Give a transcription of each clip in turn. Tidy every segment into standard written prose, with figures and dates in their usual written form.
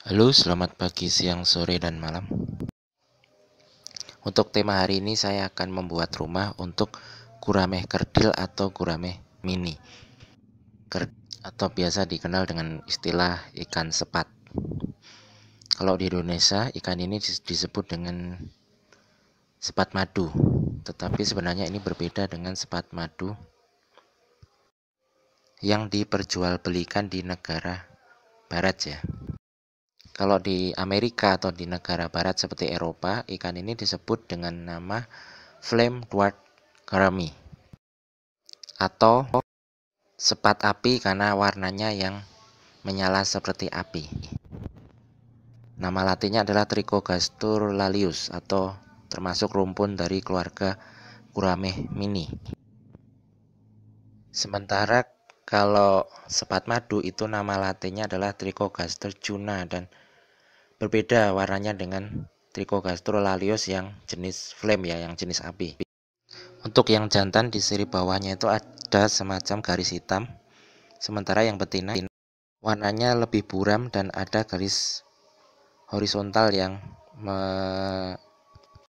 Halo, selamat pagi, siang, sore, dan malam. Untuk tema hari ini saya akan membuat rumah untuk gurame kerdil atau gurame mini, atau biasa dikenal dengan istilah ikan sepat. Kalau di Indonesia, ikan ini disebut dengan sepat madu, tetapi sebenarnya ini berbeda dengan sepat madu yang diperjualbelikan di negara barat ya. Kalau di Amerika atau di negara barat seperti Eropa, ikan ini disebut dengan nama flame dwarf gourami atau sepat api karena warnanya yang menyala seperti api. Nama latinnya adalah Trichogastur lalius atau termasuk rumpun dari keluarga Gurame mini. Sementara kalau sepat madu itu nama latinnya adalah Trichogastur juna dan berbeda warnanya dengan Trichogastur lalius yang jenis flame ya, yang jenis api. Untuk yang jantan di sirip bawahnya itu ada semacam garis hitam, sementara yang betina warnanya lebih buram dan ada garis horizontal yang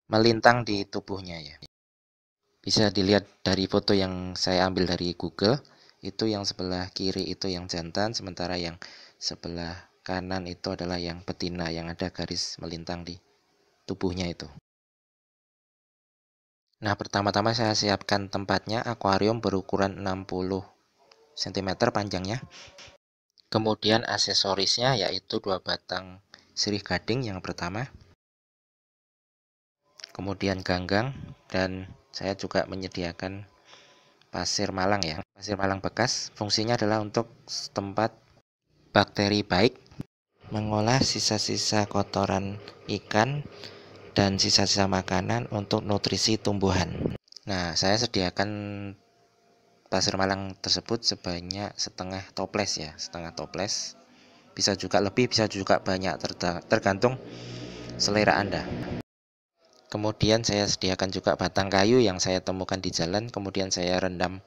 melintang di tubuhnya ya. Bisa dilihat dari foto yang saya ambil dari Google, itu yang sebelah kiri itu yang jantan, sementara yang sebelah kanan itu adalah yang betina yang ada garis melintang di tubuhnya itu. Nah, pertama-tama saya siapkan tempatnya, akuarium berukuran 60 cm panjangnya. Kemudian aksesorisnya yaitu 2 batang sirih gading yang pertama. Kemudian ganggang, dan saya juga menyediakan pasir malang ya. Pasir malang bekas, fungsinya adalah untuk tempat bakteri baik, mengolah sisa-sisa kotoran ikan dan sisa-sisa makanan untuk nutrisi tumbuhan. Nah, saya sediakan pasir malang tersebut sebanyak setengah toples ya, setengah toples. Bisa juga lebih, bisa juga banyak, tergantung selera Anda. Kemudian saya sediakan juga batang kayu yang saya temukan di jalan, kemudian saya rendam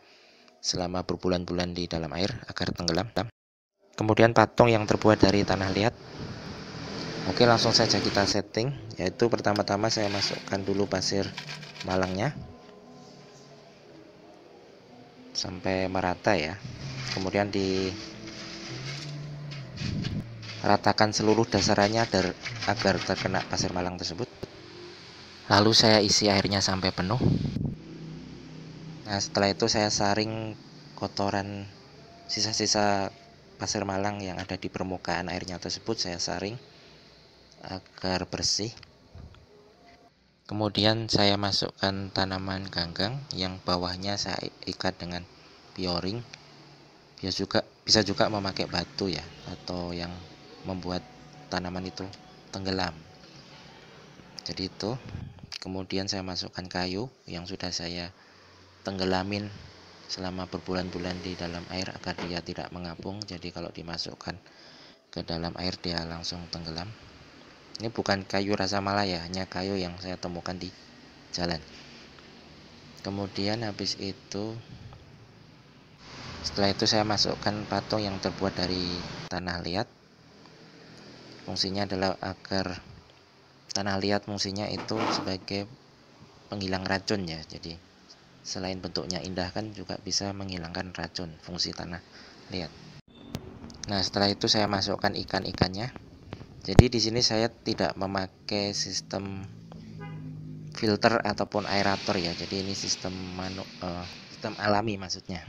selama berbulan-bulan di dalam air agar tenggelam. Kemudian patung yang terbuat dari tanah liat. Oke, langsung saja kita setting, yaitu pertama-tama saya masukkan dulu pasir malangnya sampai merata ya. Kemudian diratakan seluruh dasarannya agar terkena pasir malang tersebut. Lalu saya isi airnya sampai penuh. Nah, setelah itu saya saring kotoran sisa-sisa pasir malang yang ada di permukaan airnya tersebut, saya saring agar bersih. Kemudian saya masukkan tanaman ganggang yang bawahnya saya ikat dengan pioring. Bisa juga memakai batu ya, atau yang membuat tanaman itu tenggelam. Jadi itu. Kemudian saya masukkan kayu yang sudah saya tenggelamin selama berbulan-bulan di dalam air agar dia tidak mengapung. Jadi kalau dimasukkan ke dalam air dia langsung tenggelam. Ini bukan kayu rasa Malaya, hanya kayu yang saya temukan di jalan. Kemudian habis itu, setelah itu saya masukkan patung yang terbuat dari tanah liat. Fungsinya adalah agar tanah liat fungsinya itu sebagai penghilang racun ya. Jadi selain bentuknya indah kan juga bisa menghilangkan racun, fungsi tanah liat. Nah, setelah itu saya masukkan ikan-ikannya. Jadi di sini saya tidak memakai sistem filter ataupun aerator ya. Jadi ini sistem alami maksudnya.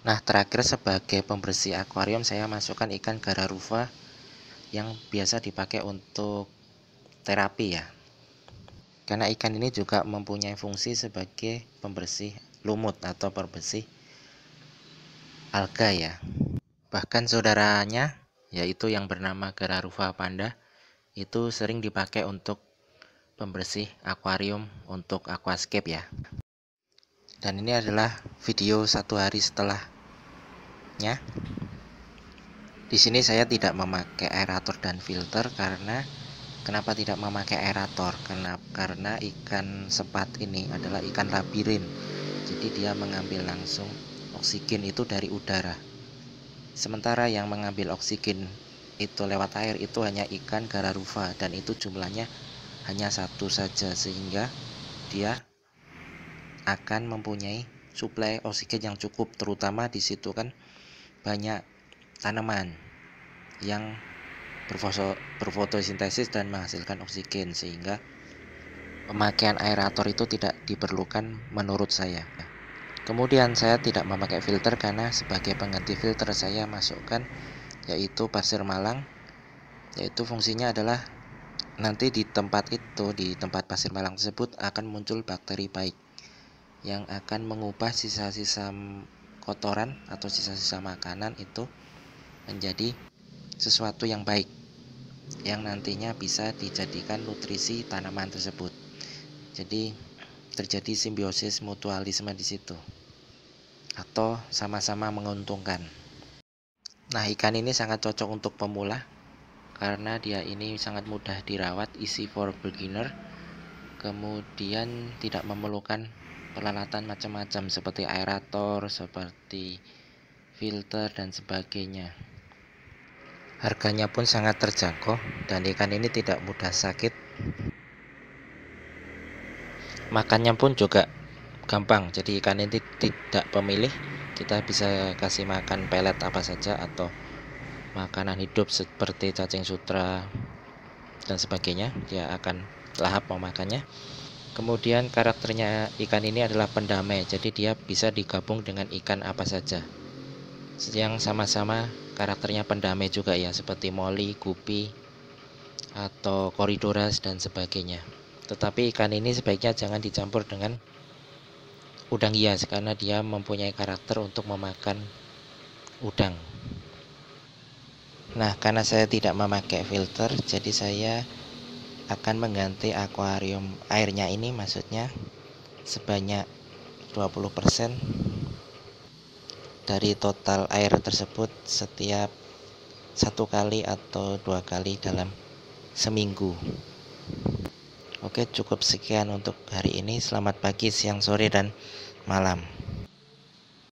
Nah, terakhir sebagai pembersih akuarium saya masukkan ikan gararufa yang biasa dipakai untuk terapi ya. Karena ikan ini juga mempunyai fungsi sebagai pembersih lumut atau pembersih alga ya. Bahkan saudaranya yaitu yang bernama Gararufa panda itu sering dipakai untuk pembersih akuarium untuk aquascape ya. Dan ini adalah video 1 hari setelahnya. Di sini saya tidak memakai aerator dan filter karena kenapa tidak memakai aerator? Karena ikan sepat ini adalah ikan labirin. Jadi dia mengambil langsung oksigen itu dari udara. Sementara yang mengambil oksigen itu lewat air itu hanya ikan gararufa, dan itu jumlahnya hanya satu saja, sehingga dia akan mempunyai suplai oksigen yang cukup, terutama di situ kan banyak tanaman yang berfotosintesis dan menghasilkan oksigen, sehingga pemakaian aerator itu tidak diperlukan menurut saya. Kemudian saya tidak memakai filter karena sebagai pengganti filter saya masukkan yaitu pasir malang, yaitu fungsinya adalah nanti di tempat pasir malang tersebut akan muncul bakteri baik yang akan mengubah sisa-sisa kotoran atau sisa-sisa makanan itu menjadi sesuatu yang baik, yang nantinya bisa dijadikan nutrisi tanaman tersebut. Jadi terjadi simbiosis mutualisme di situ, atau sama-sama menguntungkan. Nah, ikan ini sangat cocok untuk pemula karena dia ini sangat mudah dirawat, easy for beginner. Kemudian tidak memerlukan peralatan macam-macam seperti aerator, seperti filter dan sebagainya. Harganya pun sangat terjangkau dan ikan ini tidak mudah sakit. Makannya pun juga gampang, jadi ikan ini tidak pemilih. Kita bisa kasih makan pelet apa saja atau makanan hidup seperti cacing sutra dan sebagainya, dia akan lahap memakannya. Kemudian karakternya ikan ini adalah pendamai, jadi dia bisa digabung dengan ikan apa saja yang sama-sama karakternya pendamai juga ya, seperti moli, gupi, atau koridoras dan sebagainya. Tetapi ikan ini sebaiknya jangan dicampur dengan udang hias karena dia mempunyai karakter untuk memakan udang. Nah, karena saya tidak memakai filter, jadi saya akan mengganti akuarium airnya ini, maksudnya sebanyak 20% dari total air tersebut setiap 1 kali atau 2 kali dalam seminggu. Oke, cukup sekian untuk hari ini. Selamat pagi, siang, sore, dan malam.